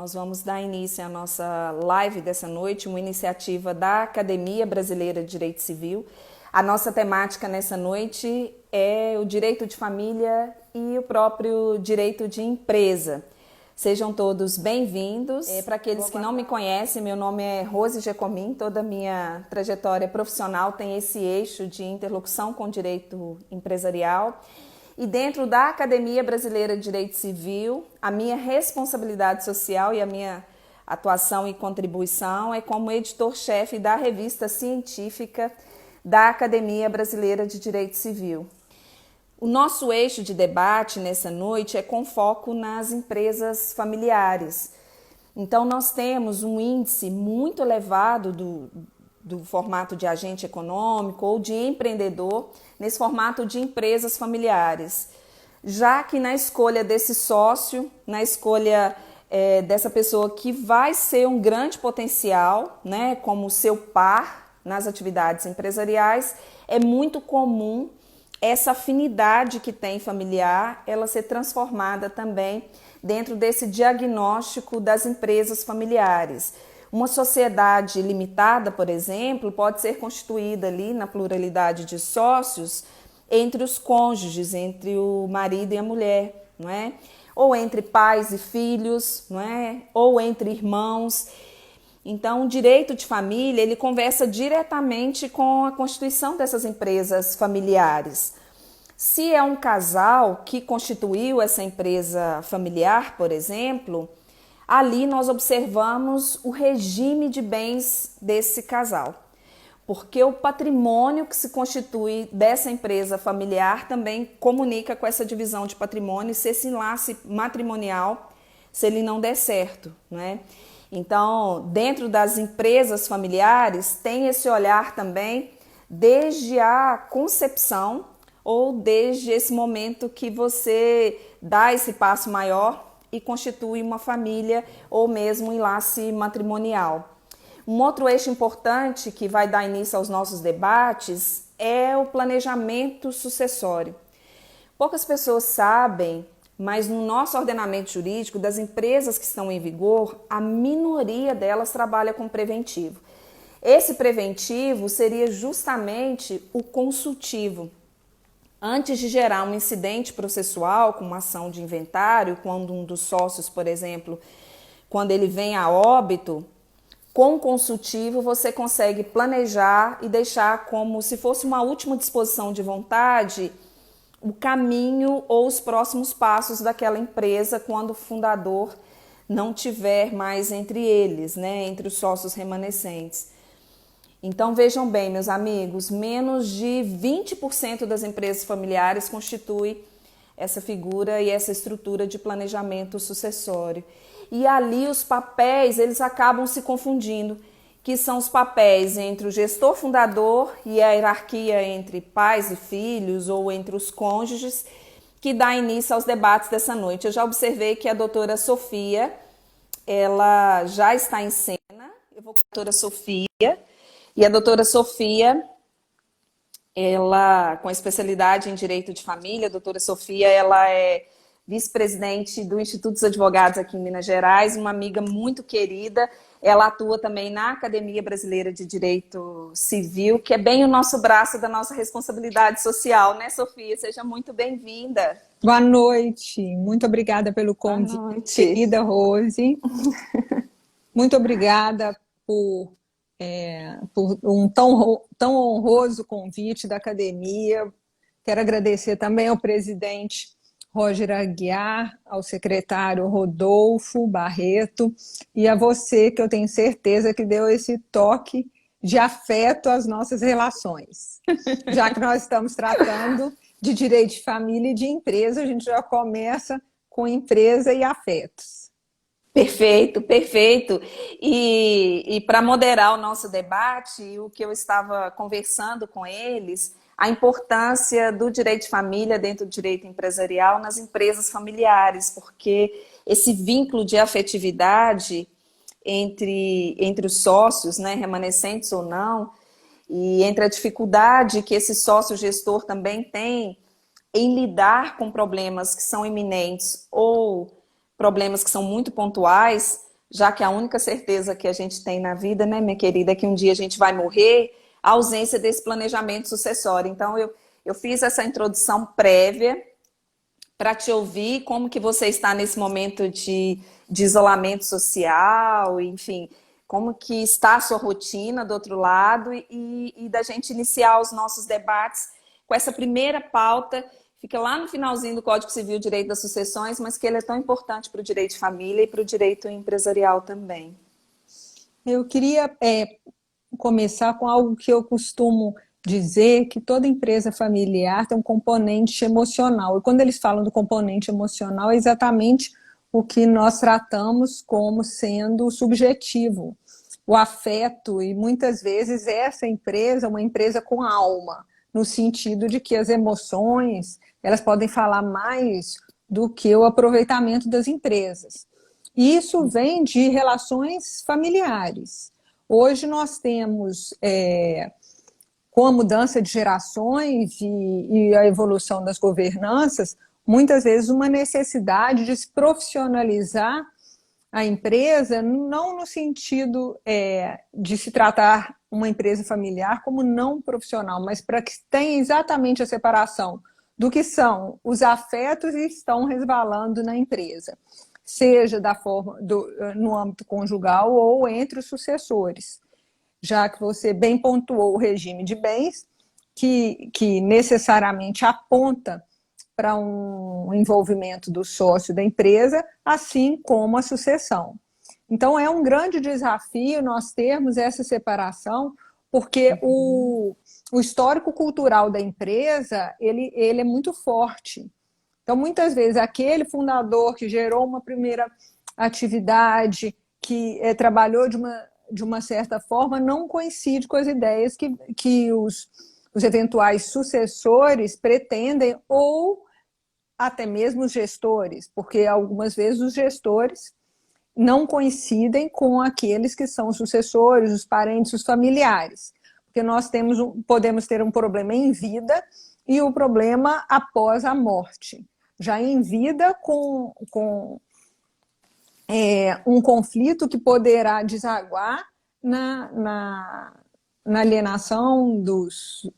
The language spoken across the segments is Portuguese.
nós vamos dar início à nossa live dessa noite, uma iniciativa da Academia Brasileira de Direito Civil. A nossa temática nessa noite é o direito de família e o próprio direito de empresa. Sejam todos bem-vindos. Para aqueles que não me conhecem, meu nome é Rose Gecomin, toda a minha trajetória profissional tem esse eixo de interlocução com o direito empresarial. E dentro da Academia Brasileira de Direito Civil, a minha responsabilidade social e a minha atuação e contribuição é como editor-chefe da revista científica da Academia Brasileira de Direito Civil. O nosso eixo de debate nessa noite é com foco nas empresas familiares. Então, nós temos um índice muito elevado do formato de agente econômico ou de empreendedor nesse formato de empresas familiares, já que na escolha desse sócio, na escolha dessa pessoa que vai ser um grande potencial, né, como seu par nas atividades empresariais, é muito comum essa afinidade que tem familiar, ela ser transformada também dentro desse diagnóstico das empresas familiares. Uma sociedade limitada, por exemplo, pode ser constituída ali na pluralidade de sócios entre os cônjuges, entre o marido e a mulher, não é? Ou entre pais e filhos, não é? Ou entre irmãos. Então, o direito de família, ele conversa diretamente com a constituição dessas empresas familiares. Se é um casal que constituiu essa empresa familiar, por exemplo, ali nós observamos o regime de bens desse casal, porque o patrimônio que se constitui dessa empresa familiar também comunica com essa divisão de patrimônio, se esse enlace matrimonial, se ele não der certo, né? Então, dentro das empresas familiares, tem esse olhar também desde a concepção ou desde esse momento que você dá esse passo maior e constitui uma família ou mesmo um enlace matrimonial. Um outro eixo importante que vai dar início aos nossos debates é o planejamento sucessório. Poucas pessoas sabem, mas no nosso ordenamento jurídico, das empresas que estão em vigor, a minoria delas trabalha com preventivo. Esse preventivo seria justamente o consultivo. Antes de gerar um incidente processual, com uma ação de inventário, quando um dos sócios, por exemplo, quando ele vem a óbito, com o consultivo você consegue planejar e deixar como se fosse uma última disposição de vontade o caminho ou os próximos passos daquela empresa quando o fundador não tiver mais entre eles, né, entre os sócios remanescentes. Então vejam bem, meus amigos, menos de 20% das empresas familiares constitui essa figura e essa estrutura de planejamento sucessório. E ali os papéis, eles acabam se confundindo, que são os papéis entre o gestor fundador e a hierarquia entre pais e filhos ou entre os cônjuges, que dá início aos debates dessa noite. Eu já observei que a doutora Sofia, ela já está em cena. Eu vou com a doutora Sofia. E a doutora Sofia, ela, com especialidade em Direito de Família, a doutora Sofia, ela é vice-presidente do Instituto dos Advogados aqui em Minas Gerais, uma amiga muito querida. Ela atua também na Academia Brasileira de Direito Civil, que é bem o nosso braço da nossa responsabilidade social, né, Sofia? Seja muito bem-vinda. Boa noite, muito obrigada pelo convite, querida Rose. Muito obrigada por um tão honroso convite da academia. Quero agradecer também ao presidente Roger Aguiar, ao secretário Rodolfo Barreto e a você, que eu tenho certeza que deu esse toque de afeto às nossas relações. Já que nós estamos tratando de direito de família e de empresa, a gente já começa com empresa e afetos. Perfeito, perfeito. E para moderar o nosso debate, o que eu estava conversando com eles, a importância do direito de família dentro do direito empresarial nas empresas familiares, porque esse vínculo de afetividade entre os sócios, né, remanescentes ou não, e entre a dificuldade que esse sócio gestor também tem em lidar com problemas que são iminentes ou problemas que são muito pontuais, já que a única certeza que a gente tem na vida, né, minha querida, é que um dia a gente vai morrer, a ausência desse planejamento sucessório. Então, eu fiz essa introdução prévia para te ouvir, como que você está nesse momento de isolamento social, enfim, como que está a sua rotina do outro lado e da gente iniciar os nossos debates com essa primeira pauta, fica lá no finalzinho do Código Civil, Direito das Sucessões, mas que ele é tão importante para o direito de família e para o direito empresarial também. Eu queria começar com algo que eu costumo dizer, que toda empresa familiar tem um componente emocional. E quando eles falam do componente emocional, é exatamente o que nós tratamos como sendo subjetivo. O afeto, e muitas vezes essa empresa é uma empresa com alma, no sentido de que as emoções, elas podem falar mais do que o aproveitamento das empresas. E isso vem de relações familiares. Hoje nós temos, com a mudança de gerações e a evolução das governanças, muitas vezes uma necessidade de se profissionalizar a empresa, não no sentido de se tratar uma empresa familiar como não profissional, mas para que tenha exatamente a separação do que são os afetos e estão resvalando na empresa, seja da forma no âmbito conjugal ou entre os sucessores, já que você bem pontuou o regime de bens, que necessariamente aponta para um envolvimento do sócio da empresa, assim como a sucessão. Então, é um grande desafio nós termos essa separação, porque o histórico cultural da empresa, ele é muito forte. Então, muitas vezes, aquele fundador que gerou uma primeira atividade, que trabalhou de uma certa forma, não coincide com as ideias que os eventuais sucessores pretendem, ou até mesmo os gestores, porque algumas vezes os gestores não coincidem com aqueles que são os sucessores, os parentes, os familiares. Porque nós podemos ter um problema em vida e o problema após a morte. Já em vida, com um conflito que poderá desaguar na alienação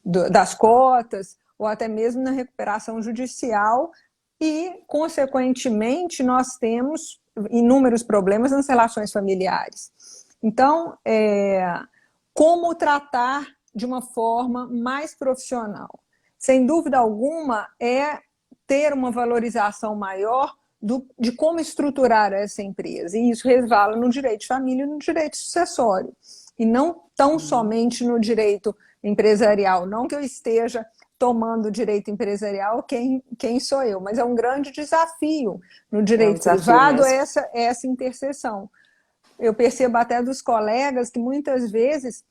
das cotas, ou até mesmo na recuperação judicial, e, consequentemente, nós temos inúmeros problemas nas relações familiares. Então, como tratar de uma forma mais profissional? Sem dúvida alguma, é ter uma valorização maior de como estruturar essa empresa. E isso resvala no direito de família e no direito sucessório. E não tão somente no direito empresarial. Não que eu esteja tomando o direito empresarial, quem sou eu? Mas é um grande desafio no direito privado essa interseção. Eu percebo até dos colegas que muitas vezes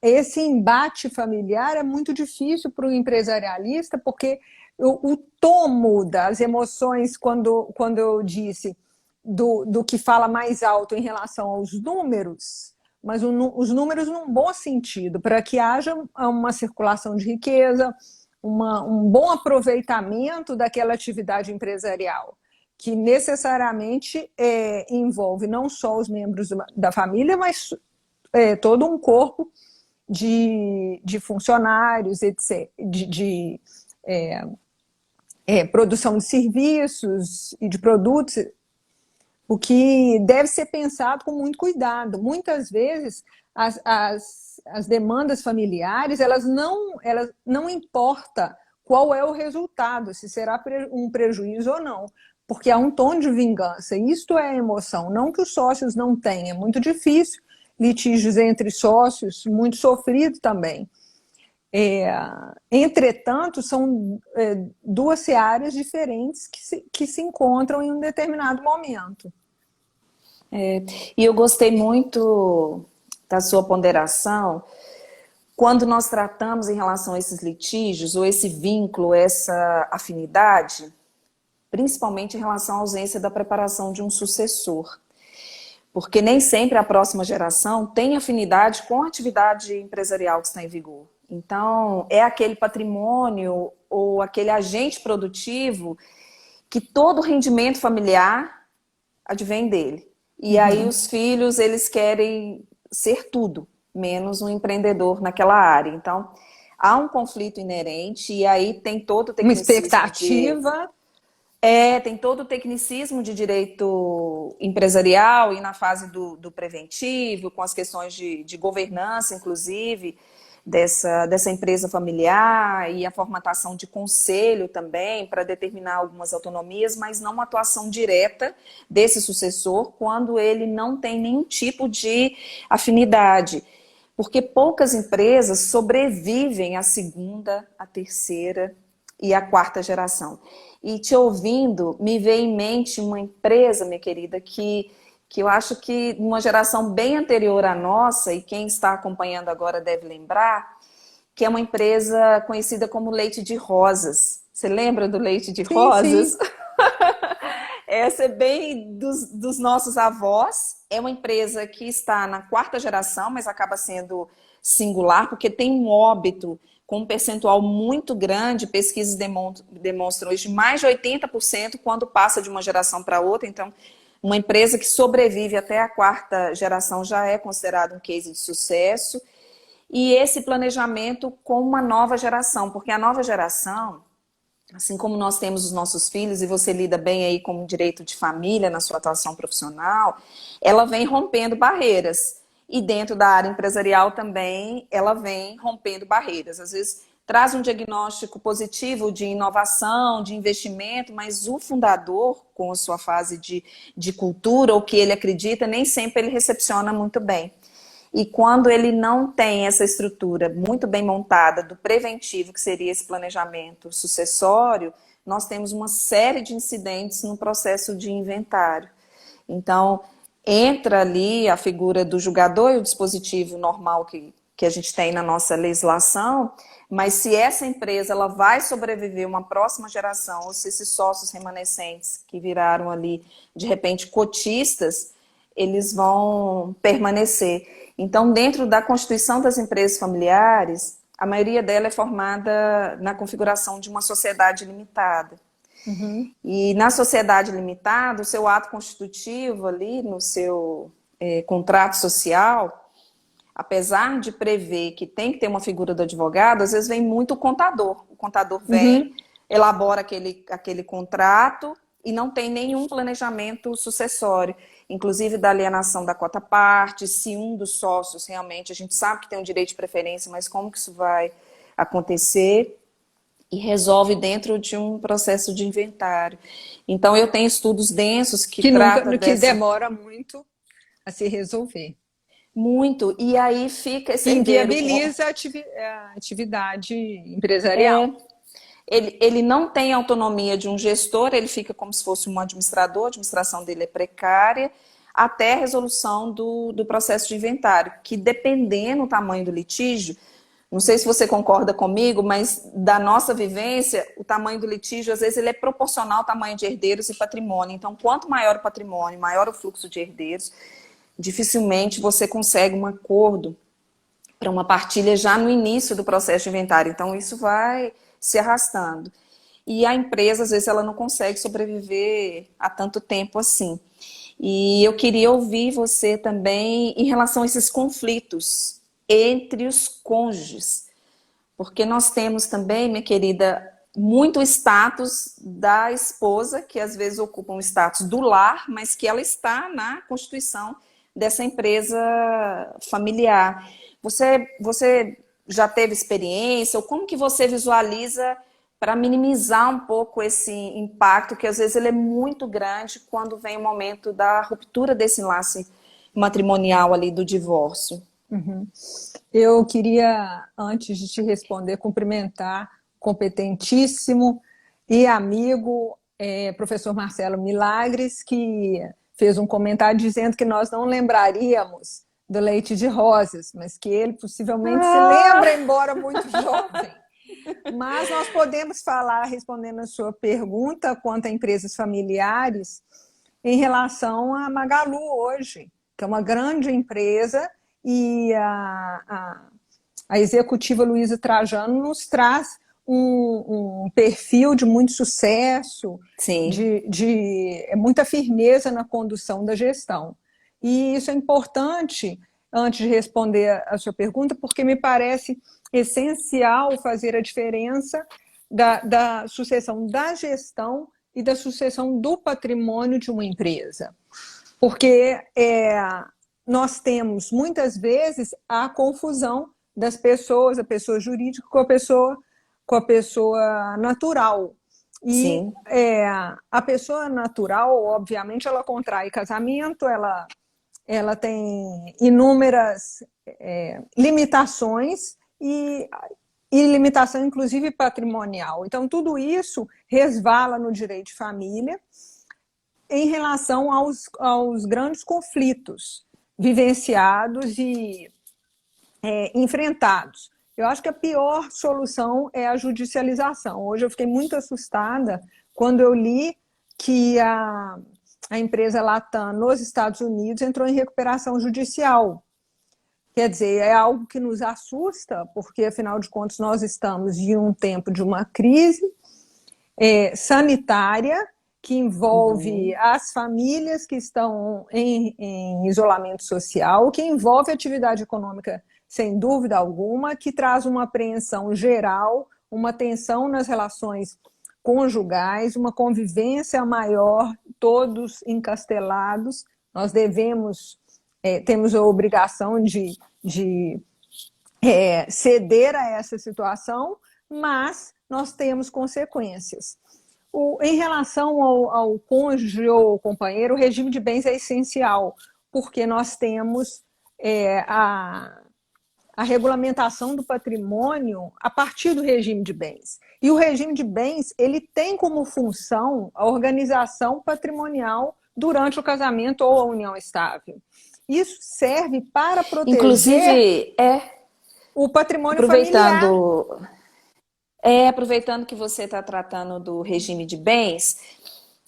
esse embate familiar é muito difícil para o empresarialista, porque o tomo das emoções, quando eu disse do que fala mais alto em relação aos números, mas os números num bom sentido, para que haja uma circulação de riqueza, um bom aproveitamento daquela atividade empresarial, que necessariamente envolve não só os membros da família, mas todo um corpo de funcionários, etc., de produção de serviços e de produtos, o que deve ser pensado com muito cuidado. Muitas vezes, as demandas familiares, elas não importa qual é o resultado, se será um prejuízo ou não, porque há um tom de vingança. Isto é emoção, não que os sócios não tenham. É muito difícil, litígios entre sócios, muito sofrido também. Entretanto, são duas searas diferentes que se encontram em um determinado momento. E eu gostei muito da sua ponderação quando nós tratamos em relação a esses litígios, ou esse vínculo, essa afinidade, principalmente em relação à ausência da preparação de um sucessor. Porque nem sempre a próxima geração tem afinidade com a atividade empresarial que está em vigor. Então, é aquele patrimônio ou aquele agente produtivo que todo rendimento familiar advém dele. E aí os filhos, eles querem ser tudo, menos um empreendedor naquela área. Então, há um conflito inerente e aí tem todo o Uma tecnicismo expectativa. tem todo o tecnicismo de direito empresarial e na fase do preventivo, com as questões de governança, inclusive, dessa empresa familiar e a formatação de conselho também para determinar algumas autonomias, mas não uma atuação direta desse sucessor quando ele não tem nenhum tipo de afinidade. Porque poucas empresas sobrevivem à segunda, à terceira e à quarta geração. E te ouvindo, me veio em mente uma empresa, minha querida, que eu acho que uma geração bem anterior à nossa, e quem está acompanhando agora deve lembrar, que é uma empresa conhecida como Leite de Rosas. Você lembra do Leite de Sim, Rosas? sim. Essa é bem dos nossos avós. É uma empresa que está na quarta geração, mas acaba sendo singular, porque tem um óbito com um percentual muito grande. Pesquisas demonstram hoje mais de 80% quando passa de uma geração para outra. Então, uma empresa que sobrevive até a quarta geração já é considerada um case de sucesso. E esse planejamento com uma nova geração, porque a nova geração, assim como nós temos os nossos filhos, e você lida bem aí com o direito de família na sua atuação profissional, ela vem rompendo barreiras. E dentro da área empresarial também, ela vem rompendo barreiras. Às vezes traz um diagnóstico positivo de inovação, de investimento, mas o fundador, com a sua fase de cultura, ou que ele acredita, nem sempre ele recepciona muito bem. E quando ele não tem essa estrutura muito bem montada do preventivo, que seria esse planejamento sucessório, nós temos uma série de incidentes no processo de inventário. Então, entra ali a figura do julgador e o dispositivo normal que a gente tem na nossa legislação, mas se essa empresa ela vai sobreviver uma próxima geração, ou se esses sócios remanescentes que viraram ali, de repente, cotistas, eles vão permanecer. Então, dentro da constituição das empresas familiares, a maioria dela é formada na configuração de uma sociedade limitada. Uhum. E na sociedade limitada, o seu ato constitutivo ali, no seu contrato social, apesar de prever que tem que ter uma figura do advogado, às vezes vem muito o contador. O contador vem, elabora aquele contrato e não tem nenhum planejamento sucessório, inclusive da alienação da quota-parte, se um dos sócios realmente, a gente sabe que tem um direito de preferência, mas como que isso vai acontecer? E resolve dentro de um processo de inventário. Então, eu tenho estudos densos que tratam Que dessa... demora muito a se resolver. Muito. E aí fica esse herdeiro... Inviabiliza a atividade empresarial. Ele não tem autonomia de um gestor, ele fica como se fosse um administrador, a administração dele é precária, até a resolução do processo de inventário, que dependendo do tamanho do litígio, não sei se você concorda comigo, mas da nossa vivência, o tamanho do litígio, às vezes, ele é proporcional ao tamanho de herdeiros e patrimônio. Então, quanto maior o patrimônio, maior o fluxo de herdeiros, dificilmente você consegue um acordo para uma partilha já no início do processo de inventário. Então, isso vai se arrastando. E a empresa, às vezes, ela não consegue sobreviver há tanto tempo assim. E eu queria ouvir você também em relação a esses conflitos entre os cônjuges. Porque nós temos também, minha querida, muito status da esposa, que às vezes ocupa um status do lar, mas que ela está na constituição dessa empresa familiar. Você já teve experiência? Ou como que você visualiza para minimizar um pouco esse impacto, que às vezes ele é muito grande quando vem o momento da ruptura desse laço matrimonial ali, do divórcio? Uhum. Eu queria, antes de te responder, cumprimentar competentíssimo e amigo, professor Marcelo Milagres, que fez um comentário dizendo que nós não lembraríamos do Leite de Rosas, mas que ele possivelmente se lembra, embora muito jovem. Mas nós podemos falar, respondendo a sua pergunta quanto a empresas familiares, em relação a Magalu hoje, que é uma grande empresa, e a executiva Luísa Trajano nos traz um perfil de muito sucesso, Sim. de muita firmeza na condução da gestão. E isso é importante, antes de responder a sua pergunta, porque me parece essencial fazer a diferença da sucessão da gestão e da sucessão do patrimônio de uma empresa. Porque nós temos, muitas vezes, a confusão das pessoas, a pessoa jurídica com a pessoa natural. E a pessoa natural, obviamente, ela contrai casamento, ela tem inúmeras limitações e limitação, inclusive, patrimonial. Então, tudo isso resvala no direito de família em relação aos grandes conflitos vivenciados e enfrentados. Eu acho que a pior solução é a judicialização. Hoje eu fiquei muito assustada quando eu li que a empresa Latam nos Estados Unidos entrou em recuperação judicial. Quer dizer, é algo que nos assusta, porque, afinal de contas, nós estamos em um tempo de uma crise sanitária que envolve as famílias que estão em isolamento social, que envolve atividade econômica, sem dúvida alguma, que traz uma apreensão geral, uma tensão nas relações conjugais, uma convivência maior, todos encastelados. Nós temos a obrigação de ceder a essa situação, mas nós temos consequências. Em relação ao cônjuge ou companheiro, o regime de bens é essencial, porque nós temos a regulamentação do patrimônio a partir do regime de bens. E o regime de bens, ele tem como função a organização patrimonial durante o casamento ou a união estável. Isso serve para proteger, inclusive, o patrimônio familiar. Aproveitando que você está tratando do regime de bens,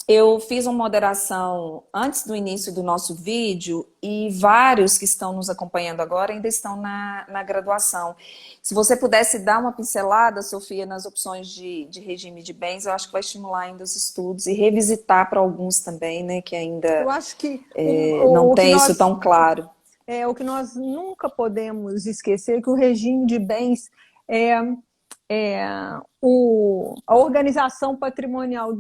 eu fiz uma moderação antes do início do nosso vídeo e vários que estão nos acompanhando agora ainda estão na graduação. Se você pudesse dar uma pincelada, Sofia, nas opções de regime de bens, eu acho que vai estimular ainda os estudos e revisitar para alguns também, né, que ainda eu acho que não tem isso tão claro. O que nós nunca podemos esquecer é que o regime de bens a organização patrimonial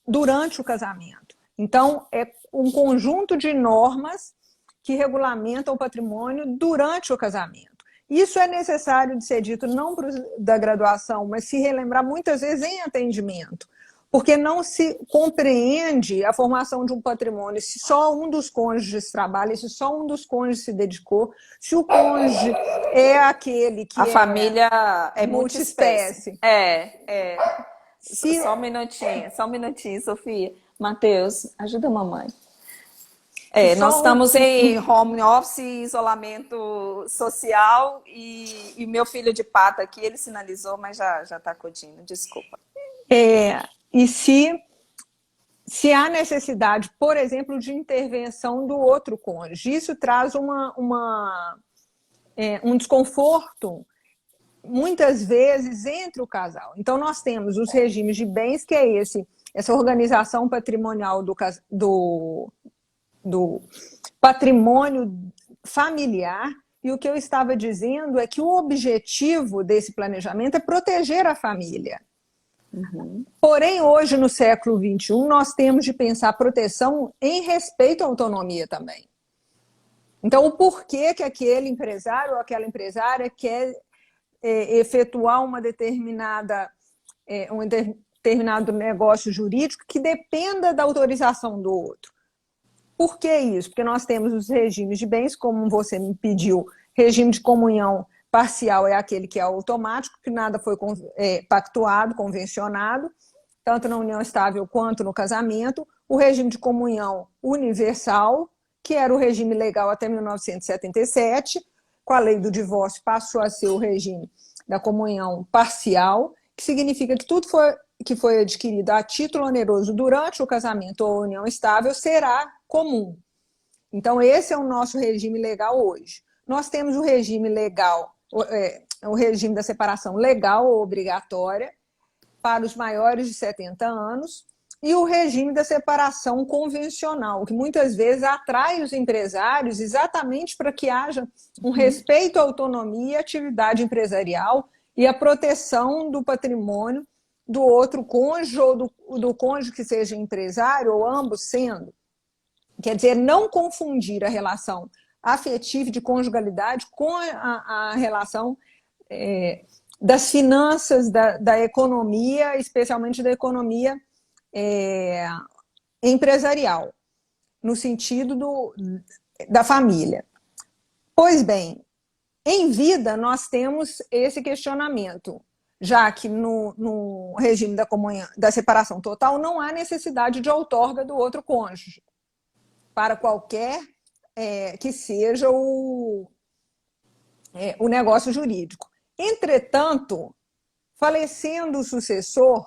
durante o casamento. Então, é um conjunto de normas que regulamentam o patrimônio durante o casamento. Isso é necessário de ser dito não da graduação, mas se relembrar muitas vezes em atendimento, porque não se compreende a formação de um patrimônio se só um dos cônjuges trabalha, se só um dos cônjuges se dedicou, se o cônjuge é aquele que a família é multiespécie. Só um minutinho, Sofia. Matheus, ajuda a mamãe. Nós estamos em home office, isolamento social e meu filho de pata aqui, ele sinalizou, mas já está acudindo, desculpa. E se há necessidade, por exemplo, de intervenção do outro cônjuge, isso traz um desconforto, muitas vezes, entre o casal. Então, nós temos os regimes de bens, que é essa organização patrimonial do patrimônio familiar, e o que eu estava dizendo é que o objetivo desse planejamento é proteger a família. Porém, hoje, no século XXI, nós temos de pensar proteção em respeito à autonomia também. Então, o porquê que aquele empresário ou aquela empresária quer efetuar um determinado negócio jurídico que dependa da autorização do outro. Por que isso? Porque nós temos os regimes de bens, como você me pediu, regime de comunhão parcial é aquele que é automático, que nada foi pactuado, convencionado, tanto na união estável quanto no casamento. O regime de comunhão universal, que era o regime legal até 1977, com a lei do divórcio passou a ser o regime da comunhão parcial, que significa que tudo que foi adquirido a título oneroso durante o casamento ou união estável será comum. Então, esse é o nosso regime legal hoje. Nós temos o regime legal, o regime da separação legal ou obrigatória para os maiores de 70 anos, e o regime da separação convencional, que muitas vezes atrai os empresários exatamente para que haja um respeito à autonomia e atividade empresarial e a proteção do patrimônio do outro cônjuge ou do cônjuge que seja empresário, ou ambos sendo. Quer dizer, não confundir a relação afetiva de conjugalidade com a relação das finanças, da economia, especialmente da economia empresarial, no sentido da família. Pois bem, em vida nós temos esse questionamento, já que no regime da separação total não há necessidade de outorga do outro cônjuge, para qualquer que seja o negócio jurídico. Entretanto, falecendo o sucessor,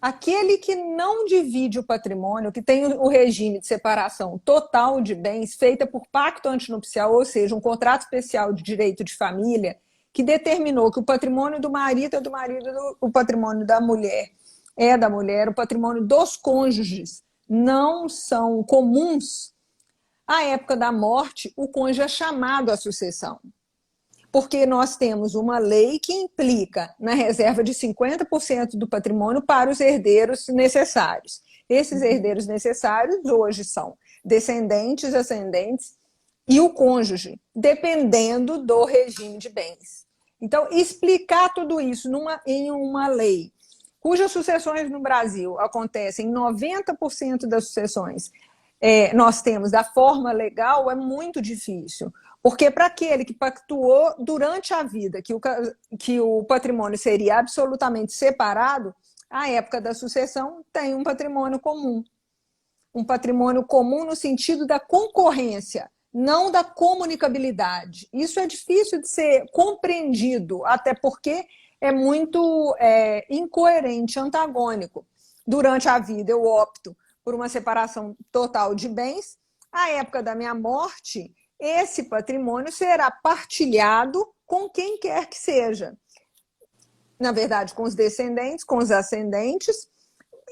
aquele que não divide o patrimônio, que tem o regime de separação total de bens feita por pacto antinupcial, ou seja, um contrato especial de direito de família, que determinou que o patrimônio do marido é do marido, o patrimônio da mulher é da mulher, o patrimônio dos cônjuges não são comuns, à época da morte, o cônjuge é chamado à sucessão. Porque nós temos uma lei que implica na reserva de 50% do patrimônio para os herdeiros necessários. Esses herdeiros necessários hoje são descendentes, ascendentes e o cônjuge, dependendo do regime de bens. Então, explicar tudo isso em uma lei, cujas sucessões no Brasil acontecem, 90% das sucessões nós temos da forma legal, é muito difícil. Porque para aquele que pactuou durante a vida que o patrimônio seria absolutamente separado, a época da sucessão tem um patrimônio comum. Um patrimônio comum no sentido da concorrência, não da comunicabilidade. Isso é difícil de ser compreendido, até porque é muito incoerente, antagônico. Durante a vida eu opto por uma separação total de bens, à época da minha morte, esse patrimônio será partilhado com quem quer que seja. Na verdade, com os descendentes, com os ascendentes,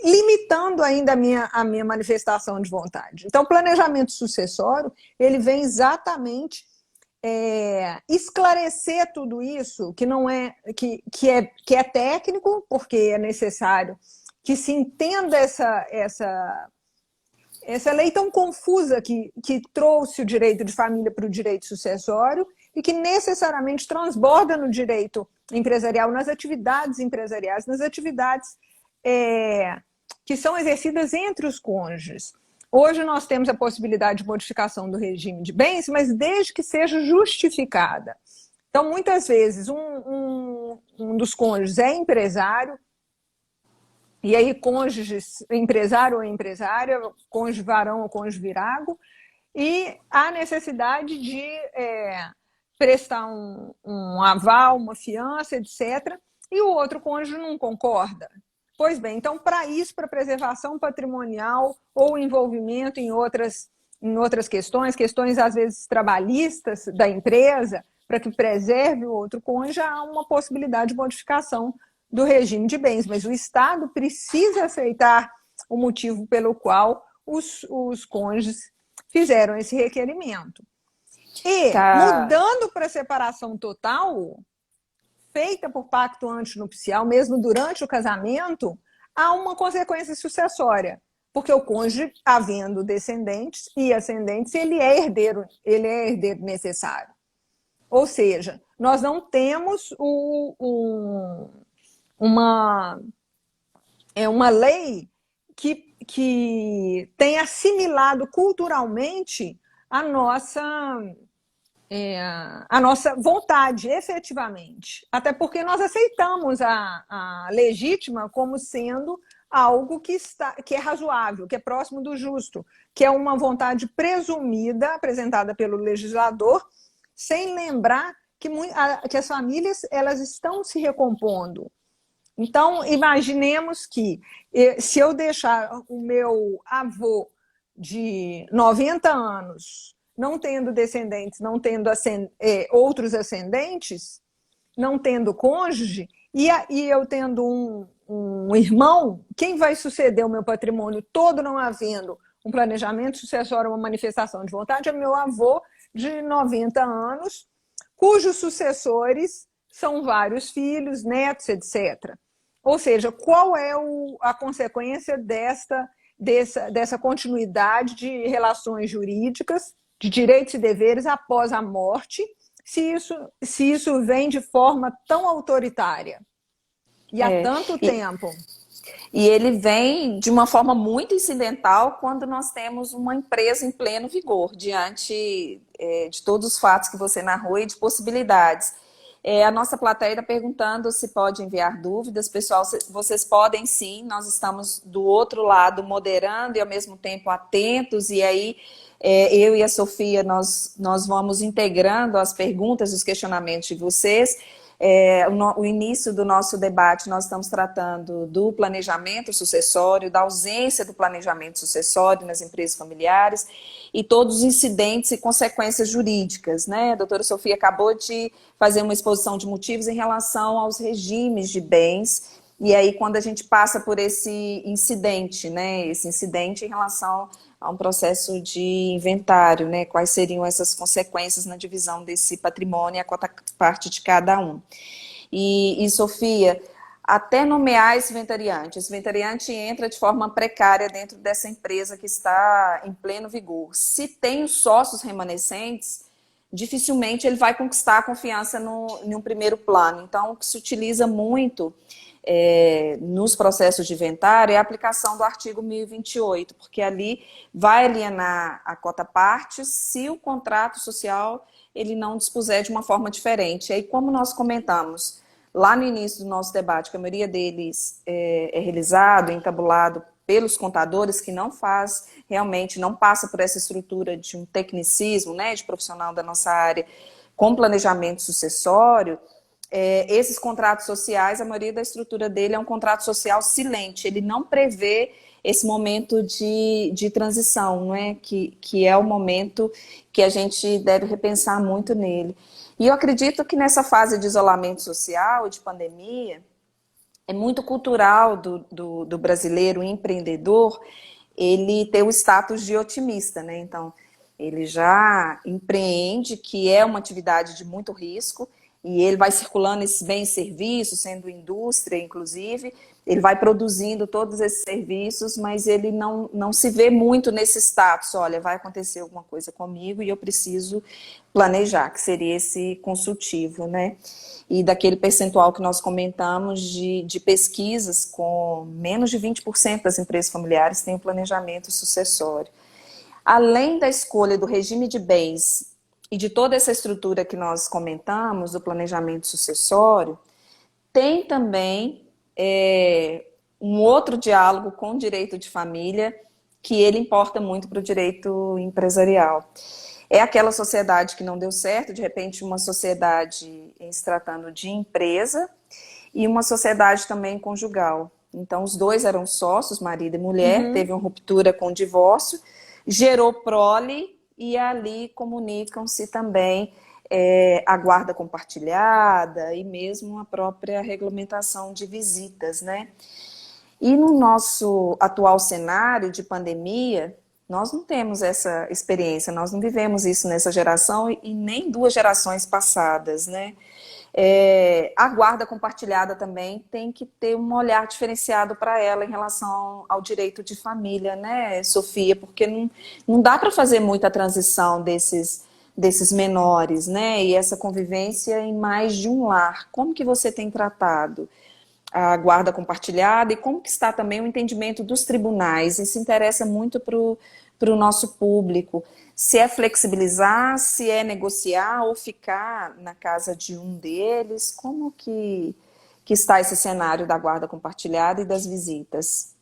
limitando ainda a minha manifestação de vontade. Então, o planejamento sucessório, ele vem exatamente esclarecer tudo isso, que é técnico, porque é necessário que se entenda essa lei tão confusa que trouxe o direito de família para o direito sucessório e que necessariamente transborda no direito empresarial, nas atividades empresariais, nas atividades que são exercidas entre os cônjuges. Hoje nós temos a possibilidade de modificação do regime de bens, mas desde que seja justificada. Então, muitas vezes, um dos cônjuges é empresário, e aí, cônjuges, empresário ou empresária, cônjuge varão ou cônjuge virago, e há necessidade de prestar um aval, uma fiança, etc., e o outro cônjuge não concorda. Pois bem, então, para isso, para preservação patrimonial ou envolvimento em outras questões às vezes trabalhistas da empresa, para que preserve o outro cônjuge, há uma possibilidade de modificação do regime de bens, mas o Estado precisa aceitar o motivo pelo qual os cônjuges fizeram esse requerimento. E, mudando para a separação total, feita por pacto antinupcial, mesmo durante o casamento, há uma consequência sucessória, porque o cônjuge, havendo descendentes e ascendentes, ele é herdeiro necessário. Ou seja, nós não temos uma lei que tem assimilado culturalmente a nossa vontade, efetivamente. Até porque nós aceitamos a legítima como sendo algo que é razoável, que é próximo do justo, que é uma vontade presumida, apresentada pelo legislador, sem lembrar que as famílias elas estão se recompondo. Então, imaginemos que se eu deixar o meu avô de 90 anos, não tendo descendentes, não tendo outros ascendentes, não tendo cônjuge, e eu tendo um irmão, quem vai suceder o meu patrimônio todo não havendo um planejamento sucessório, uma manifestação de vontade, é meu avô de 90 anos, cujos sucessores são vários filhos, netos, etc. Ou seja, qual é a consequência dessa continuidade de relações jurídicas, de direitos e deveres após a morte, se isso vem de forma tão autoritária e há tanto tempo? E ele vem de uma forma muito incidental quando nós temos uma empresa em pleno vigor, diante de todos os fatos que você narrou e de possibilidades. A nossa plateia está perguntando se pode enviar dúvidas. Pessoal, vocês podem sim, nós estamos do outro lado moderando e ao mesmo tempo atentos, e aí eu e a Sofia, nós vamos integrando as perguntas, os questionamentos de vocês. O início do nosso debate, nós estamos tratando do planejamento sucessório, da ausência do planejamento sucessório nas empresas familiares e todos os incidentes e consequências jurídicas, né? A doutora Sofia acabou de fazer uma exposição de motivos em relação aos regimes de bens, e aí quando a gente passa por esse incidente, né? Esse incidente em relação a um processo de inventário, né? Quais seriam essas consequências na divisão desse patrimônio e a cota parte de cada um. E Sofia, até nomear esse inventariante entra de forma precária dentro dessa empresa que está em pleno vigor. Se tem os sócios remanescentes, dificilmente ele vai conquistar a confiança em um primeiro plano. Então, o que se utiliza muito nos processos de inventário é a aplicação do artigo 1028, porque ali vai alienar a cota parte se o contrato social ele não dispuser de uma forma diferente. E aí, como nós comentamos lá no início do nosso debate, que a maioria deles é realizado, entabulado pelos contadores, que não faz, realmente não passa por essa estrutura de um tecnicismo, né, de profissional da nossa área, com planejamento sucessório, esses contratos sociais, a maioria da estrutura dele é um contrato social silente, ele não prevê esse momento de transição, não é? Que é o momento que a gente deve repensar muito nele. E eu acredito que nessa fase de isolamento social e de pandemia, é muito cultural do brasileiro empreendedor ele ter o status de otimista, né? Então, ele já empreende, que é uma atividade de muito risco, e ele vai circulando esses bens e serviços, sendo indústria, inclusive, ele vai produzindo todos esses serviços, mas ele não se vê muito nesse status, olha, vai acontecer alguma coisa comigo e eu preciso planejar, que seria esse consultivo, né? E daquele percentual que nós comentamos de pesquisas, com menos de 20% das empresas familiares têm o planejamento sucessório. Além da escolha do regime de bens e de toda essa estrutura que nós comentamos, do planejamento sucessório, tem também um outro diálogo com o direito de família, que ele importa muito para o direito empresarial. É aquela sociedade que não deu certo, de repente uma sociedade em se tratando de empresa e uma sociedade também conjugal. Então os dois eram sócios, marido e mulher, teve uma ruptura com o divórcio, gerou prole e ali comunicam-se também a guarda compartilhada e mesmo a própria regulamentação de visitas, né? E no nosso atual cenário de pandemia, nós não temos essa experiência, nós não vivemos isso nessa geração e nem duas gerações passadas, né? A guarda compartilhada também tem que ter um olhar diferenciado para ela em relação ao direito de família, né, Sofia? Porque não dá para fazer muita transição desses menores, né? E essa convivência em mais de um lar. Como que você tem tratado a guarda compartilhada e como que está também o entendimento dos tribunais? Isso interessa muito para o nosso público. Se é flexibilizar, se é negociar ou ficar na casa de um deles, como que está esse cenário da guarda compartilhada e das visitas?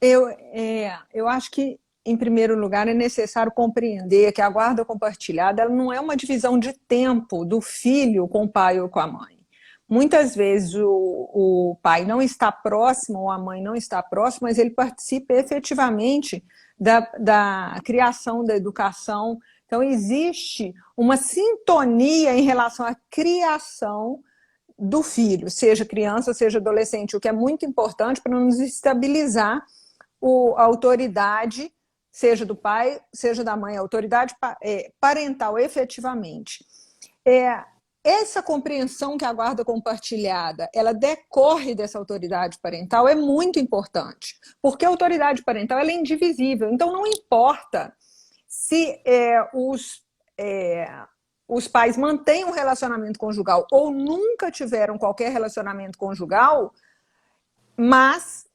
Eu acho que, em primeiro lugar, é necessário compreender que a guarda compartilhada ela não é uma divisão de tempo do filho com o pai ou com a mãe. Muitas vezes o pai não está próximo ou a mãe não está próxima, mas ele participa efetivamente da criação, da educação. Então, existe uma sintonia em relação à criação do filho, seja criança, seja adolescente, o que é muito importante para não desestabilizar a autoridade, seja do pai, seja da mãe, a autoridade parental, efetivamente. Essa compreensão que a guarda compartilhada, ela decorre dessa autoridade parental, é muito importante, porque a autoridade parental ela é indivisível, então não importa se os pais mantêm um relacionamento conjugal ou nunca tiveram qualquer relacionamento conjugal, mas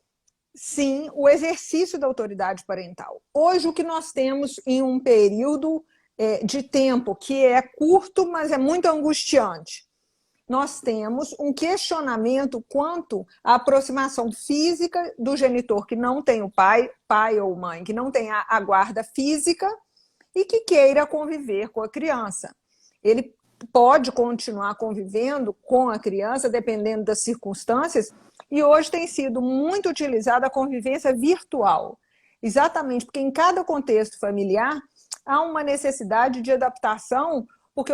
sim o exercício da autoridade parental. Hoje, o que nós temos em um período de tempo que é curto, mas é muito angustiante, nós temos um questionamento quanto à aproximação física do genitor que não tem o pai ou mãe, que não tem a guarda física e que queira conviver com a criança. Ele pode continuar convivendo com a criança, dependendo das circunstâncias, e hoje tem sido muito utilizada a convivência virtual, exatamente porque em cada contexto familiar há uma necessidade de adaptação, porque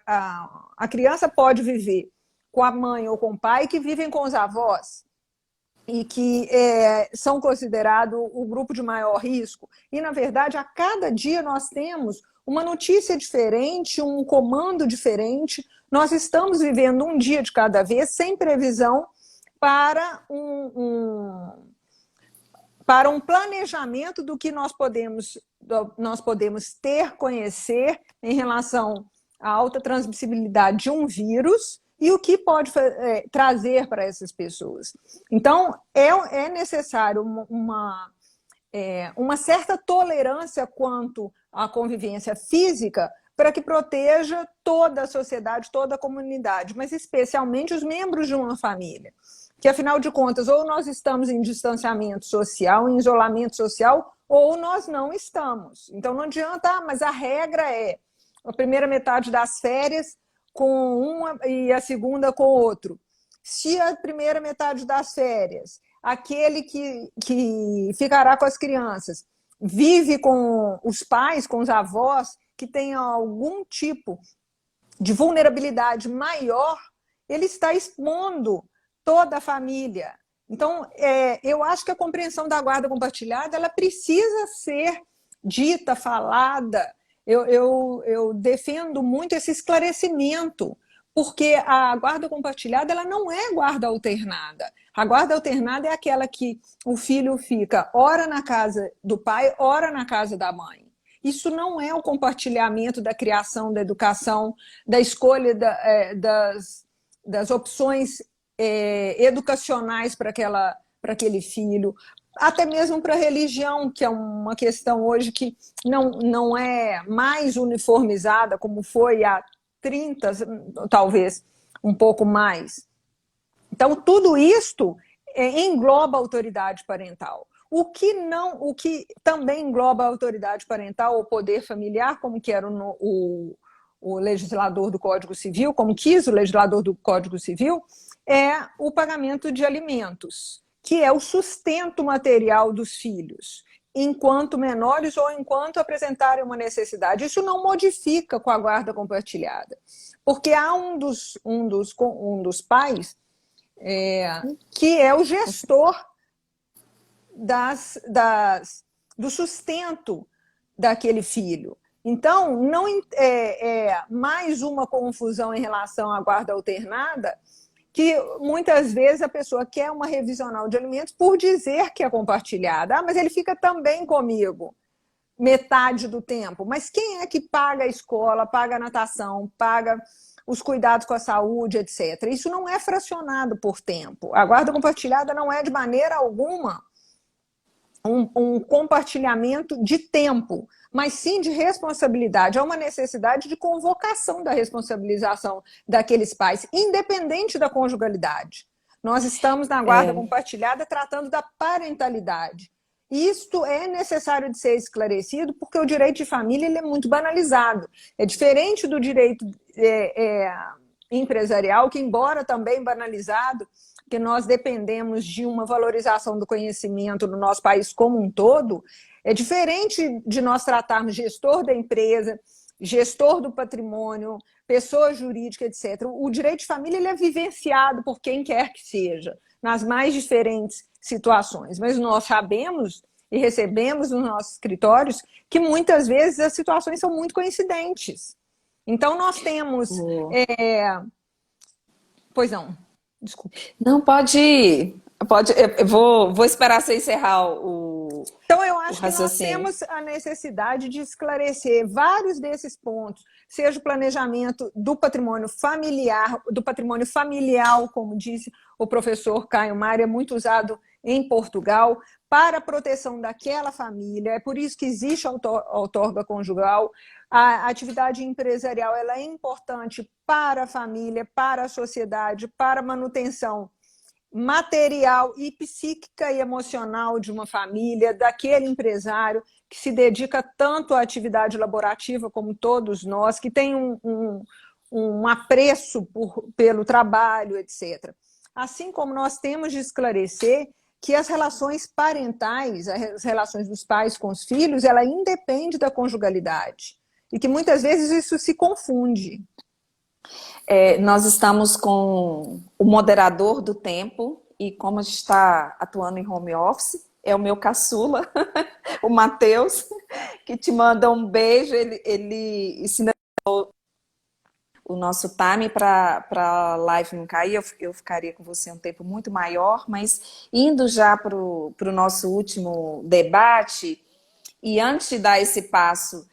a criança pode viver com a mãe ou com o pai que vivem com os avós e que são considerados o grupo de maior risco. E, na verdade, a cada dia nós temos uma notícia diferente, um comando diferente. Nós estamos vivendo um dia de cada vez, sem previsão para um planejamento do que nós podemos conhecer em relação à alta transmissibilidade de um vírus e o que pode trazer para essas pessoas. Então, é necessário uma certa tolerância quanto à convivência física para que proteja toda a sociedade, toda a comunidade, mas especialmente os membros de uma família. Que, afinal de contas, ou nós estamos em distanciamento social, em isolamento social, ou nós não estamos. Então, não adianta, mas a regra é a primeira metade das férias com uma e a segunda com outro. Se a primeira metade das férias, aquele que ficará com as crianças, vive com os pais, com os avós, que tenham algum tipo de vulnerabilidade maior, ele está expondo toda a família. Então, eu acho que a compreensão da guarda compartilhada ela precisa ser dita, falada. Eu defendo muito esse esclarecimento, porque a guarda compartilhada ela não é guarda alternada. A guarda alternada é aquela que o filho fica ora na casa do pai, ora na casa da mãe. Isso não é o compartilhamento da criação, da educação, da escolha das opções educacionais para aquele filho, até mesmo para a religião, que é uma questão hoje que não é mais uniformizada como foi há 30, talvez um pouco mais. Então, tudo isto engloba a autoridade parental. O que também engloba a autoridade parental, o poder familiar, como que era o legislador do Código Civil, como quis o legislador do Código Civil, é o pagamento de alimentos, que é o sustento material dos filhos, enquanto menores ou enquanto apresentarem uma necessidade. Isso não modifica com a guarda compartilhada, porque há um dos pais que é o gestor do sustento daquele filho. Então, não é mais uma confusão em relação à guarda alternada, que muitas vezes a pessoa quer uma revisional de alimentos por dizer que é compartilhada. Mas ele fica também comigo metade do tempo. Mas quem é que paga a escola, paga a natação, paga os cuidados com a saúde, etc. Isso não é fracionado por tempo. A guarda compartilhada não é de maneira alguma um compartilhamento de tempo, mas sim de responsabilidade. Há uma necessidade de convocação da responsabilização daqueles pais, independente da conjugalidade. Nós estamos na guarda compartilhada tratando da parentalidade. Isto é necessário de ser esclarecido, porque o direito de família ele é muito banalizado. É diferente do direito empresarial, que, embora também banalizado, que nós dependemos de uma valorização do conhecimento no nosso país como um todo, é diferente de nós tratarmos gestor da empresa, gestor do patrimônio, pessoa jurídica, etc. O direito de família ele é vivenciado por quem quer que seja, nas mais diferentes situações. Mas nós sabemos e recebemos nos nossos escritórios que muitas vezes as situações são muito coincidentes. Então, nós temos... Pois não, desculpe. Não, pode, eu vou esperar você encerrar Então, eu acho o que nós raciocínio. temos a necessidade de esclarecer vários desses pontos, seja o planejamento do patrimônio familiar, do patrimônio familiar, como disse o professor Caio Mário, é muito usado em Portugal, para a proteção daquela família. É por isso que existe a outorga conjugal. A atividade empresarial ela é importante para a família, para a sociedade, para a manutenção material e psíquica e emocional de uma família, daquele empresário que se dedica tanto à atividade laborativa como todos nós, que tem um apreço pelo trabalho, etc. Assim como nós temos de esclarecer que as relações parentais, as relações dos pais com os filhos, ela independe da conjugalidade. E que muitas vezes isso se confunde. Nós estamos com o moderador do tempo e como a gente está atuando em home office, é o meu caçula, o Matheus, que te manda um beijo. Ele sinalizou o nosso time para a live não cair, eu ficaria com você um tempo muito maior, mas indo já para o nosso último debate, e antes de dar esse passo,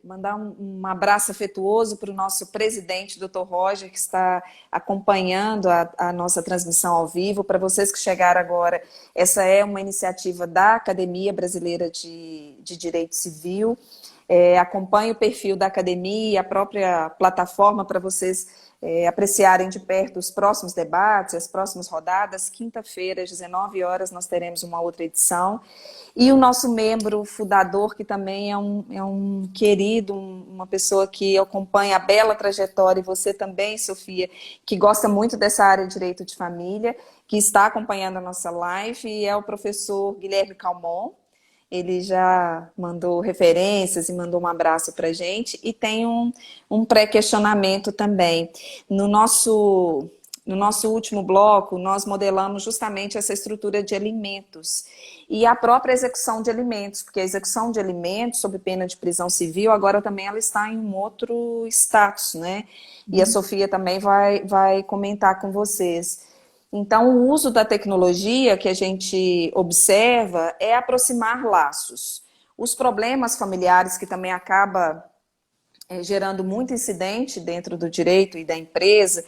mandar um abraço afetuoso para o nosso presidente, Dr. Roger, que está acompanhando a nossa transmissão ao vivo. Para vocês que chegaram agora, essa é uma iniciativa da Academia Brasileira de Direito Civil. Acompanhe o perfil da academia e a própria plataforma para vocês apreciarem de perto os próximos debates, as próximas rodadas. Quinta-feira, às 19 horas, nós teremos uma outra edição. E o nosso membro fundador, que também é um querido, uma pessoa que acompanha a bela trajetória, e você também, Sofia, que gosta muito dessa área de direito de família, que está acompanhando a nossa live, e é o professor Guilherme Calmon. Ele já mandou referências e mandou um abraço para a gente. E tem um pré-questionamento também. No nosso último bloco, nós modelamos justamente essa estrutura de alimentos e a própria execução de alimentos, porque a execução de alimentos, sob pena de prisão civil, agora também ela está em um outro status, né? E a Sofia também vai comentar com vocês. Então, o uso da tecnologia que a gente observa é aproximar laços. Os problemas familiares, que também acaba gerando muito incidente dentro do direito e da empresa,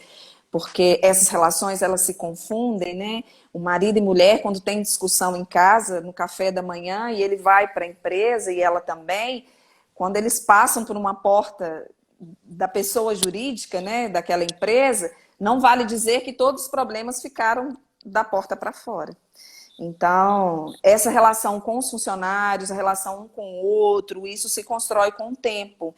porque essas relações elas se confundem, né? O marido e mulher, quando tem discussão em casa, no café da manhã, e ele vai para a empresa e ela também, quando eles passam por uma porta da pessoa jurídica, né, daquela empresa, não vale dizer que todos os problemas ficaram da porta para fora. Então, essa relação com os funcionários, a relação um com o outro, isso se constrói com o tempo.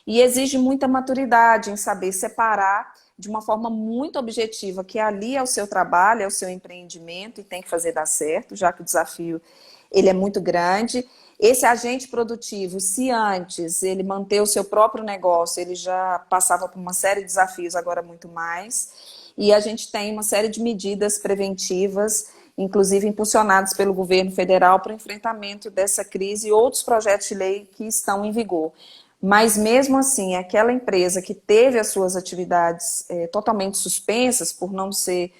E exige muita maturidade em saber separar de uma forma muito objetiva que ali é o seu trabalho, é o seu empreendimento e tem que fazer dar certo, já que o desafio ele é muito grande. Esse agente produtivo, se antes ele manter o seu próprio negócio, ele já passava por uma série de desafios, agora muito mais. E a gente tem uma série de medidas preventivas, inclusive impulsionadas pelo governo federal para o enfrentamento dessa crise e outros projetos de lei que estão em vigor. Mas mesmo assim, aquela empresa que teve as suas atividades totalmente suspensas por não ser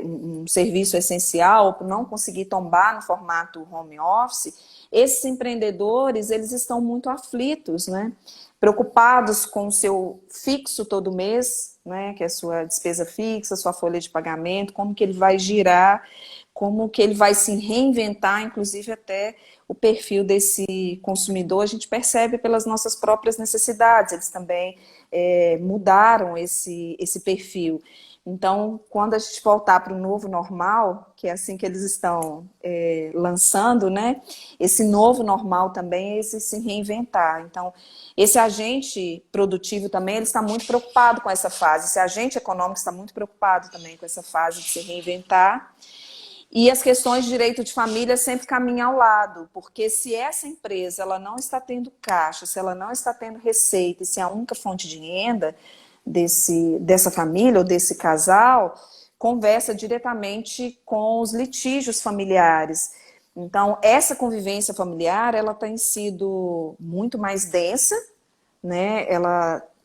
um serviço essencial, por não conseguir tombar no formato home office, esses empreendedores, eles estão muito aflitos, né? Preocupados com o seu fixo todo mês, né? Que é a sua despesa fixa, sua folha de pagamento, como que ele vai girar, como que ele vai se reinventar, inclusive até o perfil desse consumidor, a gente percebe pelas nossas próprias necessidades, eles também mudaram esse perfil. Então, quando a gente voltar para o novo normal, que é assim que eles estão lançando, né? Esse novo normal também é esse se reinventar. Então, esse agente produtivo também, ele está muito preocupado com essa fase. Esse agente econômico está muito preocupado também com essa fase de se reinventar. E as questões de direito de família sempre caminham ao lado, porque se essa empresa ela não está tendo caixa, se ela não está tendo receita, e se é a única fonte de renda dessa família ou desse casal, conversa diretamente com os litígios familiares. Então, essa convivência familiar, ela tem sido muito mais densa, né?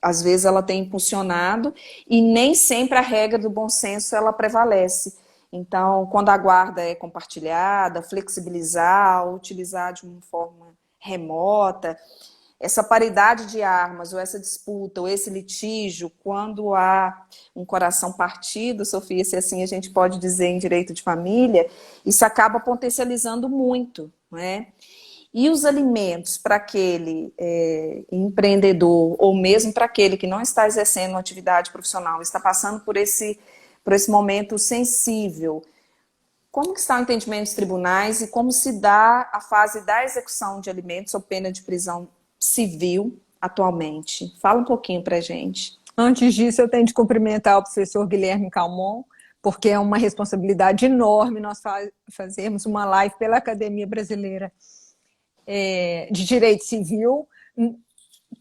Às vezes ela tem impulsionado e nem sempre a regra do bom senso ela prevalece. Então, quando a guarda é compartilhada, flexibilizar, utilizar de uma forma remota, essa paridade de armas, ou essa disputa, ou esse litígio, quando há um coração partido, Sofia, se assim a gente pode dizer em direito de família, isso acaba potencializando muito, né? E os alimentos para aquele empreendedor, ou mesmo para aquele que não está exercendo uma atividade profissional, está passando por esse momento sensível, como que está o entendimento dos tribunais e como se dá a fase da execução de alimentos ou pena de prisão civil atualmente? Fala um pouquinho para a gente. Antes disso, eu tenho de cumprimentar o professor Guilherme Calmon, porque é uma responsabilidade enorme nós fazermos uma live pela Academia Brasileira de Direito Civil,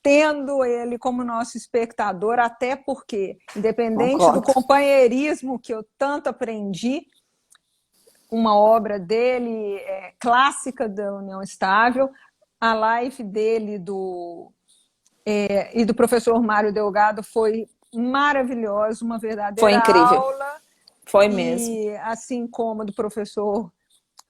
tendo ele como nosso espectador, até porque, independente do companheirismo que eu tanto aprendi, uma obra dele clássica da União Estável, a live dele e do professor Mário Delgado foi maravilhosa, uma verdadeira foi incrível. aula. Foi mesmo. E assim como do professor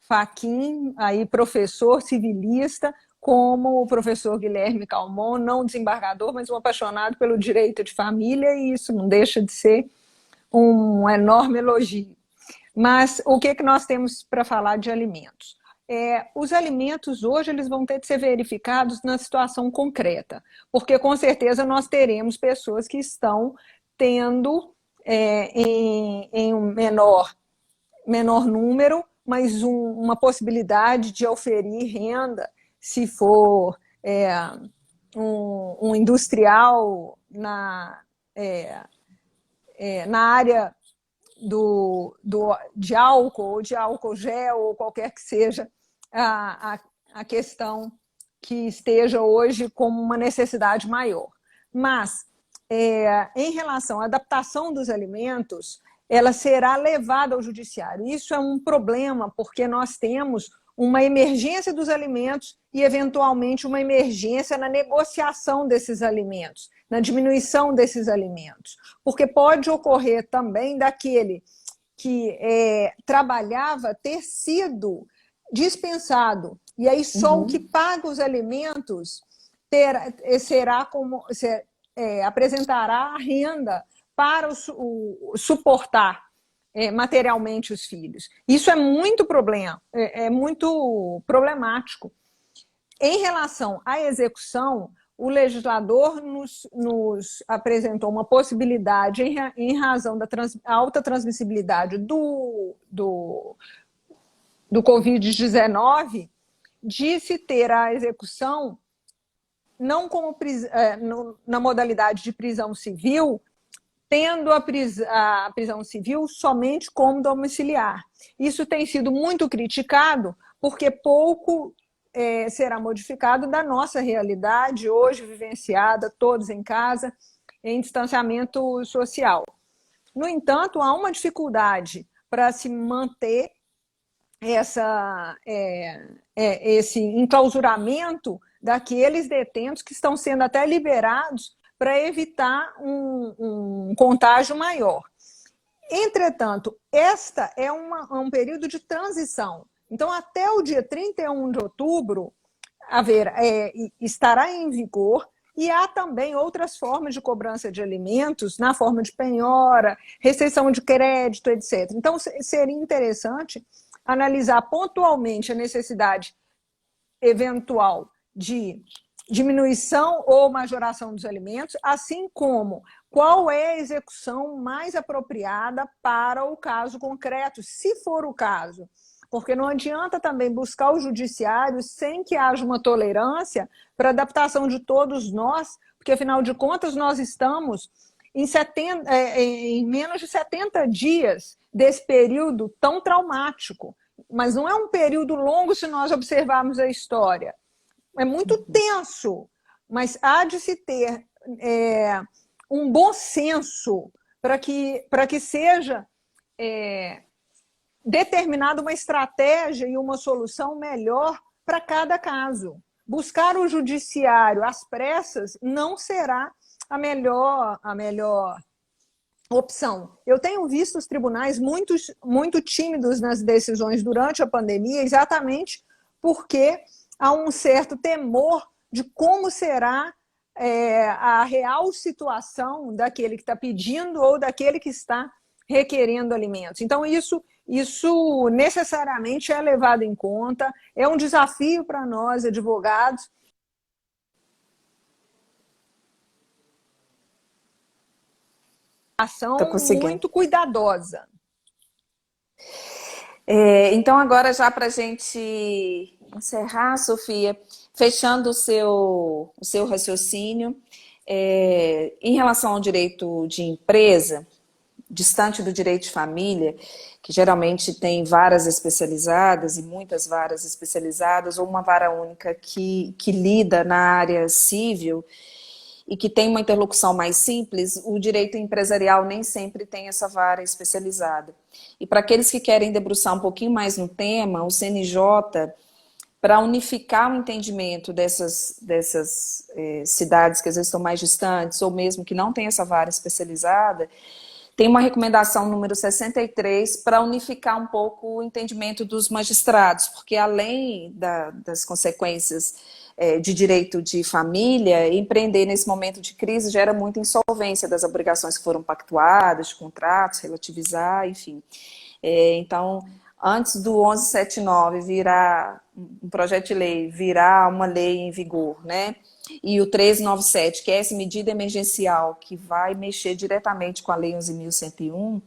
Fachin, aí professor civilista, como o professor Guilherme Calmon, não desembargador, mas um apaixonado pelo direito de família, e isso não deixa de ser um enorme elogio. Mas o que nós temos para falar de alimentos? Os alimentos hoje eles vão ter de ser verificados na situação concreta, porque com certeza nós teremos pessoas que estão tendo em um menor número, mas uma possibilidade de oferir renda, se for um industrial na área de álcool, ou de álcool gel, ou qualquer que seja a questão que esteja hoje como uma necessidade maior. Mas, em relação à adaptação dos alimentos, ela será levada ao judiciário. Isso é um problema, porque nós temos uma emergência dos alimentos e, eventualmente, uma emergência na negociação desses alimentos, na diminuição desses alimentos. Porque pode ocorrer também daquele que trabalhava ter sido dispensado, e aí só o que paga os alimentos apresentará a renda para suportar materialmente os filhos. Isso é muito problemático. Em relação à execução, o legislador nos apresentou uma possibilidade, em razão da alta transmissibilidade do Covid-19, de se ter a execução não como na modalidade de prisão civil, tendo a prisão civil somente como domiciliar. Isso tem sido muito criticado, porque pouco será modificado da nossa realidade, hoje vivenciada, todos em casa, em distanciamento social. No entanto, há uma dificuldade para se manter esse enclausuramento daqueles detentos que estão sendo até liberados para evitar um contágio maior. Entretanto, esta é um período de transição. Então, até o dia 31 de outubro, estará em vigor, e há também outras formas de cobrança de alimentos, na forma de penhora, restrição de crédito, etc. Então, seria interessante analisar pontualmente a necessidade eventual de diminuição ou majoração dos alimentos, assim como qual é a execução mais apropriada para o caso concreto, se for o caso. Porque não adianta também buscar o judiciário sem que haja uma tolerância para a adaptação de todos nós, porque, afinal de contas, nós estamos em menos de 70 dias desse período tão traumático. Mas não é um período longo se nós observarmos a história. É muito tenso, mas há de se ter um bom senso para que seja determinada uma estratégia e uma solução melhor para cada caso. Buscar o judiciário às pressas não será a melhor opção. Eu tenho visto os tribunais muito tímidos nas decisões durante a pandemia, exatamente porque há um certo temor de como será a real situação daquele que está pedindo ou daquele que está requerendo alimentos. Então, isso necessariamente é levado em conta, é um desafio para nós, advogados. Ação muito cuidadosa. Então, agora já para a gente encerrar, Sofia, fechando o seu raciocínio, em relação ao direito de empresa, distante do direito de família, que geralmente tem varas especializadas e muitas varas especializadas, ou uma vara única que lida na área civil e que tem uma interlocução mais simples, o direito empresarial nem sempre tem essa vara especializada. E para aqueles que querem debruçar um pouquinho mais no tema, o CNJ, para unificar o entendimento dessas cidades que às vezes estão mais distantes, ou mesmo que não tem essa vara especializada, tem uma recomendação número 63 para unificar um pouco o entendimento dos magistrados, porque além das consequências de direito de família, empreender nesse momento de crise gera muita insolvência das obrigações que foram pactuadas, de contratos, relativizar, enfim. Então, antes do 1179 virar um projeto de lei, virar uma lei em vigor, né? E o 1397, que é essa medida emergencial que vai mexer diretamente com a Lei 11.101,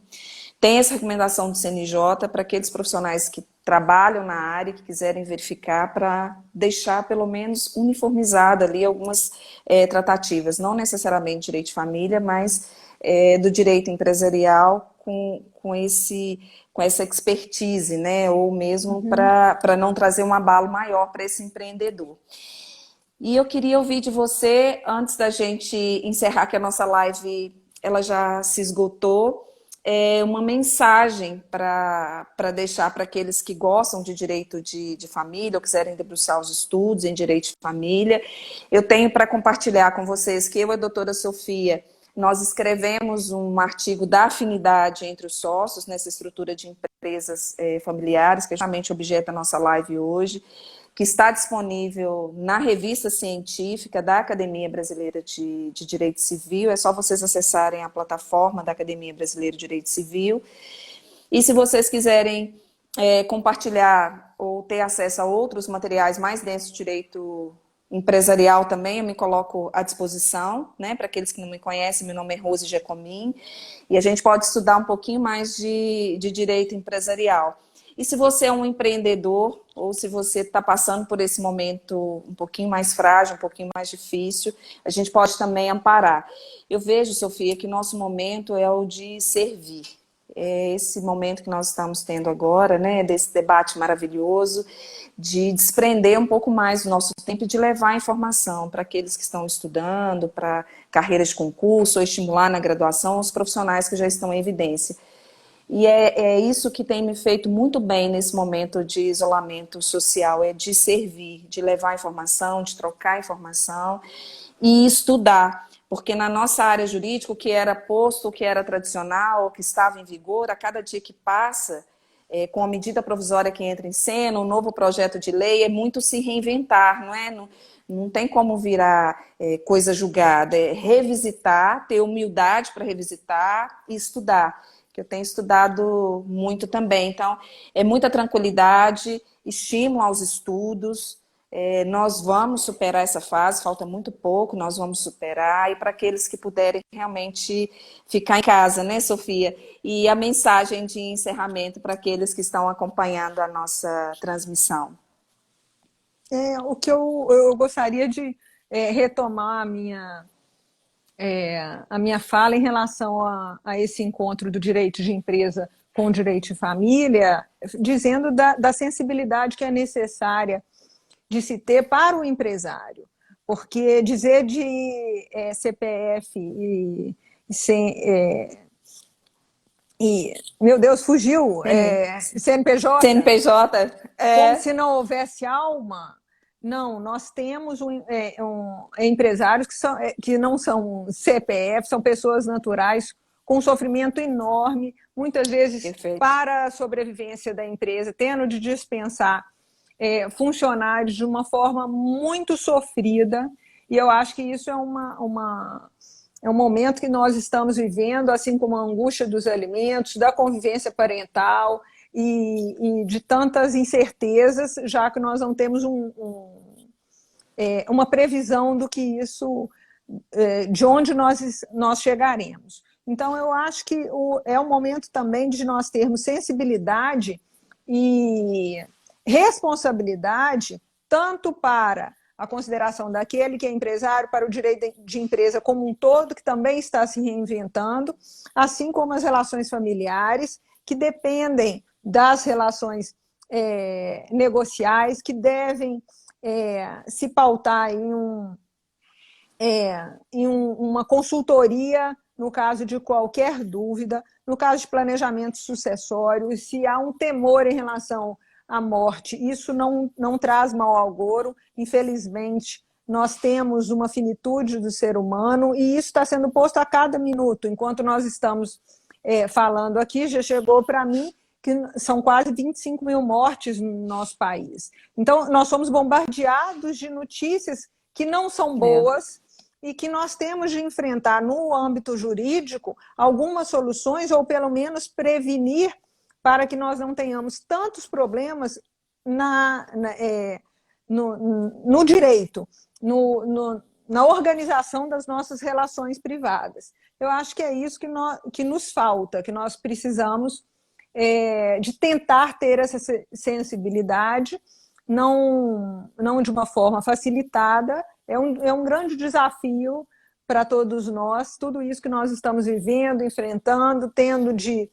tem essa recomendação do CNJ para aqueles profissionais que trabalham na área e que quiserem verificar para deixar pelo menos uniformizada ali algumas tratativas, não necessariamente direito de família, mas do direito empresarial com essa expertise, né? Ou mesmo para não trazer um abalo maior para esse empreendedor. E eu queria ouvir de você, antes da gente encerrar, que a nossa live ela já se esgotou, uma mensagem para deixar para aqueles que gostam de direito de família ou quiserem debruçar os estudos em direito de família. Eu tenho para compartilhar com vocês que eu e a doutora Sofia, nós escrevemos um artigo da afinidade entre os sócios nessa estrutura de empresas familiares, que é justamente objeto da nossa live hoje, que está disponível na revista científica da Academia Brasileira de Direito Civil. É só vocês acessarem a plataforma da Academia Brasileira de Direito Civil. E se vocês quiserem compartilhar ou ter acesso a outros materiais mais densos de direito empresarial também, eu me coloco à disposição, né? Para aqueles que não me conhecem, meu nome é Rose Giacomin, e a gente pode estudar um pouquinho mais de direito empresarial. E se você é um empreendedor, ou se você está passando por esse momento um pouquinho mais frágil, um pouquinho mais difícil, a gente pode também amparar. Eu vejo, Sofia, que o nosso momento é o de servir. É esse momento que nós estamos tendo agora, né, desse debate maravilhoso, de desprender um pouco mais do nosso tempo e de levar informação para aqueles que estão estudando, para carreiras de concurso, ou estimular na graduação os profissionais que já estão em evidência. E é isso que tem me feito muito bem nesse momento de isolamento social, é de servir, de levar informação, de trocar informação e estudar. Porque na nossa área jurídica, o que era posto, o que era tradicional, o que estava em vigor, a cada dia que passa, com a medida provisória que entra em cena, um novo projeto de lei, é muito se reinventar, não é? Não tem como virar coisa julgada, é revisitar, ter humildade para revisitar e estudar, que eu tenho estudado muito também. Então, é muita tranquilidade, estímulo aos estudos. Nós vamos superar essa fase, falta muito pouco, nós vamos superar. E para aqueles que puderem realmente ficar em casa, né, Sofia? E a mensagem de encerramento para aqueles que estão acompanhando a nossa transmissão. O que eu gostaria de retomar a minha fala em relação a esse encontro do direito de empresa com o direito de família, dizendo da sensibilidade que é necessária de se ter para o empresário. Porque dizer de CPF meu Deus, fugiu, CNPJ, CNPJ, como se não houvesse alma. Não, nós temos empresários que não são CPF, são pessoas naturais com sofrimento enorme, muitas vezes Perfeito. Para a sobrevivência da empresa, tendo de dispensar funcionários de uma forma muito sofrida, e eu acho que isso é um momento que nós estamos vivendo, assim como a angústia dos alimentos, da convivência parental e de tantas incertezas, já que nós não temos uma previsão do que isso, de onde nós chegaremos. Então, eu acho que é um momento também de nós termos sensibilidade e responsabilidade, tanto para a consideração daquele que é empresário, para o direito de empresa como um todo, que também está se reinventando, assim como as relações familiares, que dependem das relações negociais, que devem se pautar em uma consultoria no caso de qualquer dúvida, no caso de planejamento sucessório, se há um temor em relação à morte, isso não traz mau agouro. Infelizmente, nós temos uma finitude do ser humano e isso está sendo posto a cada minuto. Enquanto nós estamos falando aqui, já chegou para mim que são quase 25 mil mortes no nosso país. Então, nós somos bombardeados de notícias que não são boas, e que nós temos de enfrentar no âmbito jurídico algumas soluções, ou pelo menos prevenir para que nós não tenhamos tantos problemas no direito, na organização das nossas relações privadas. Eu acho que é isso que nos falta, que nós precisamos de tentar ter essa sensibilidade, não de uma forma facilitada. É um grande desafio para todos nós, tudo isso que nós estamos vivendo, enfrentando, tendo de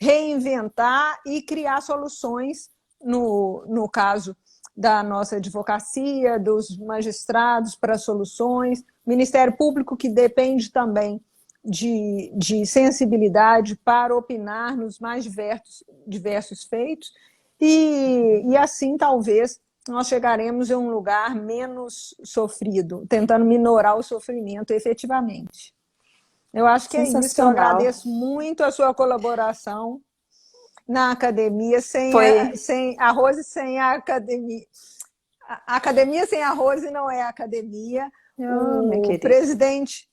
reinventar e criar soluções, no caso da nossa advocacia, dos magistrados para soluções, Ministério Público, que depende também de sensibilidade para opinar nos mais diversos feitos, e assim talvez nós chegaremos em um lugar menos sofrido, tentando minorar o sofrimento efetivamente. Eu acho que é isso. Eu agradeço muito a sua colaboração na academia, sem a Rose, sem a academia. A academia sem a Rose não é academia. O presidente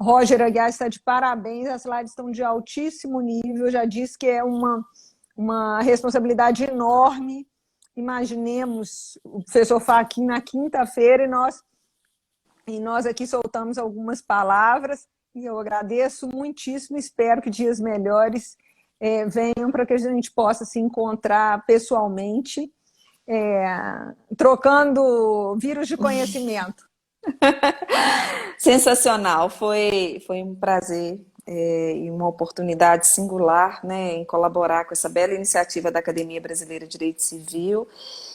Roger Aguiar está de parabéns, as lives estão de altíssimo nível, já disse que é uma responsabilidade enorme. Imaginemos o professor Fachin na quinta-feira e nós aqui soltamos algumas palavras, e eu agradeço muitíssimo, espero que dias melhores venham para que a gente possa se encontrar pessoalmente, trocando vírus de conhecimento. Sensacional, foi um prazer e uma oportunidade singular, né, em colaborar com essa bela iniciativa da Academia Brasileira de Direito Civil.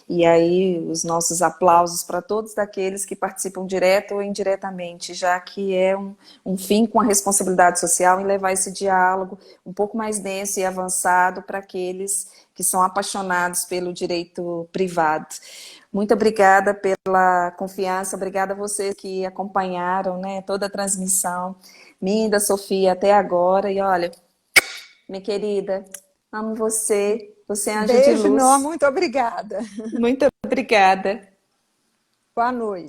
E aí os nossos aplausos para todos aqueles que participam direto ou indiretamente, já que é um fim com a responsabilidade social em levar esse diálogo um pouco mais denso e avançado para aqueles que são apaixonados pelo direito privado. Muito obrigada pela confiança, obrigada a vocês que acompanharam, né, toda a transmissão, minha e da Sofia até agora. E olha, minha querida, amo você, você é anjo de luz. Beijo, muito obrigada. Muito obrigada. Boa noite.